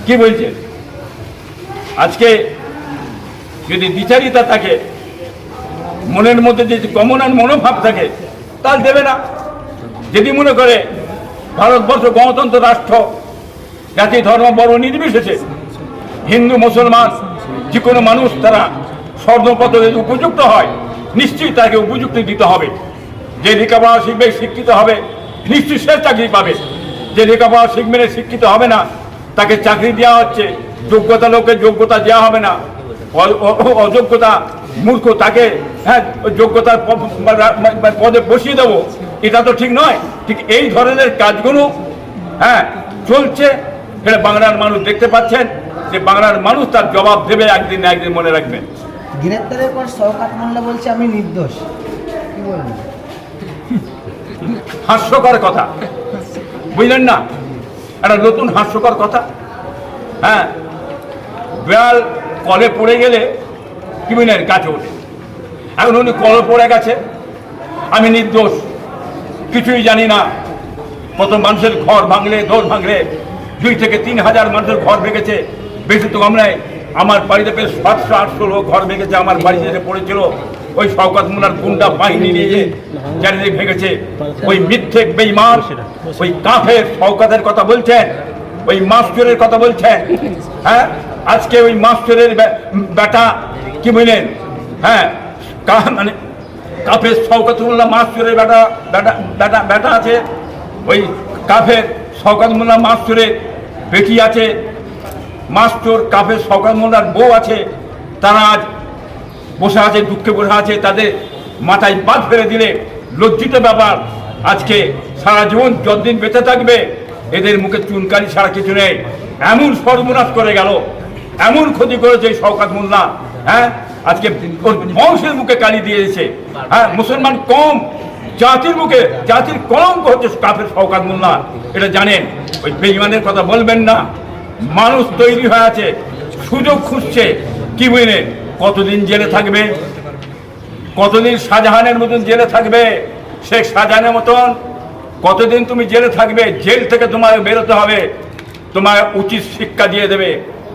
কি বলছে আজকে যদি বিচারিতা থাকে, মনের মধ্যে যদি কমনার মনোভাব থাকে, তাহলে দেবে না। যদি মনে করে ভারতবর্ষ গণতন্ত্র রাষ্ট্র, জাতি ধর্ম বর্ণ নির্বিশেষে হিন্দু মুসলমান যে কোনো মানুষ তারা স্বর্ণপদে উপযুক্ত হয়, নিশ্চয়ই তাকে উপযুক্ত দিতে হবে। যে লেখাপড়া শিখবে শিক্ষিত হবে, নিশ্চয়ই সে চাকরি পাবে। যে লেখাপড়া শিখবে না, শিক্ষিত হবে না, তাকে চাকরি দেওয়া হচ্ছে। যোগ্যতা লোকের যোগ্যতা দেওয়া হবে না, অযোগ্যতা মূর্খ তাকে যোগ্যতার পদে বসিয়ে দেবো, এটা তো ঠিক নয়। ঠিক এই ধরনের কাজগুলো চলছে। এটা বাংলার মানুষ দেখতে পাচ্ছেন যে বাংলার মানুষ তার জবাব দেবে একদিন না একদিন, মনে রাখবেন। গ্রেপ্তারের পর শওকত মোল্লা বলছে আমি নির্দোষ, কি বলবেন? হাস্যকর কথা, বুঝলেন না? একটা নতুন হাস্যকর কথা। বিড়াল কলে পড়ে গেলে কি বুঝলেন, গাছে ওঠে। এখন উনি কলে পড়ে গেছে, আমি নির্দোষ, কিছুই জানি না। কত মানুষের ঘর ভাঙলে, দোর ভাঙলে, 2 থেকে 3 হাজার মানুষের ঘর ভেঙেছে। বেশি তো কম নয়, আমার বাড়িতে বেশ 700-800 লোক ঘর ভেঙেছে। আমার বাড়িতে যে পড়েছিল ওই শওকত মোল্লার গুন্ডা বাহিনী নিয়ে চারিদিকে ভেঙেছে। ওই মিথ্যে বেঈমান, ওই কাফের শওকতের কথা বলছেন, ওই মাস্টারের কথা বলছেন। আজকে ওই মাস্টারের বেটা কি বললেন, মানে কাফের শওকত মোল্লা মাস্টারের বেটা আছে, ওই কাফের শওকত মোল্লা মাস্টারের বেটি আছে, মাস্টার কাফের শওকত মোল্লার বউ আছে। তারা আজ বসে আছে, দুঃখে বসে আছে। তাদের মাথায় বাদ ফেলে দিলে লজ্জিত ব্যাপার। আজকে সারা জীবন যতদিন বেঁচে থাকবে এদের মুখে চুনকারি ছাড়া কিছু নেই। এমন সর্বনাশ করে গেল, এমন ক্ষতি করেছে এই শওকত মোল্লা। আজকে ওর বংশের মুখে কালি দিয়েছে। মুসলমান কম, জাতির মুখে, জাতির কলঙ্ক হচ্ছে কাফের শওকত মোল্লা। এটা জানেন। ওই বেঈমানের কথা বলবেন না। মানুষ তৈরি হয়ে আছে, সুযোগ খুঁজছে। কি বুঝলেন, কতদিন জেলে থাকবে? কতদিন শাহজাহানের মতন জেলে থাকবে? শেখ শাহজাহানের মতন কতদিন তুমি জেলে থাকবে? জেল থেকে তোমার বেরোতে হবে, তোমার উচিত শিক্ষা দিয়ে দেবে।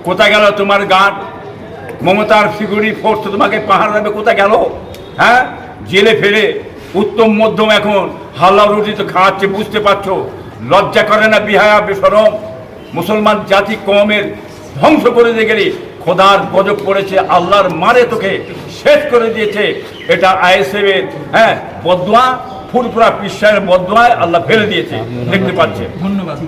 কোথায় গেল তোমার গার্ড? মমতার সিকিউরিটি ফোর্স তোমাকে পাহাড় দেবে, কোথায় গেল? জেলে ফেলে উত্তম মধ্যম এখন হাল্লা রুটি তো খাওয়াচ্ছে, বুঝতে পারছো? লজ্জা করে না? বিহায়া বেশরম মুসলমান জাতি কমের ধ্বংস করে দিয়ে গেলি। খোদার গজব পড়েছে, আল্লাহর মারে তোকে শেষ করে দিয়েছে। এটা আইএসএফের বদদোয়া, ফুরফুরা পিসার বদদোয়ায় আল্লাহ ফেলে দিয়েছে, দেখতে পাচ্ছে। ধন্যবাদ।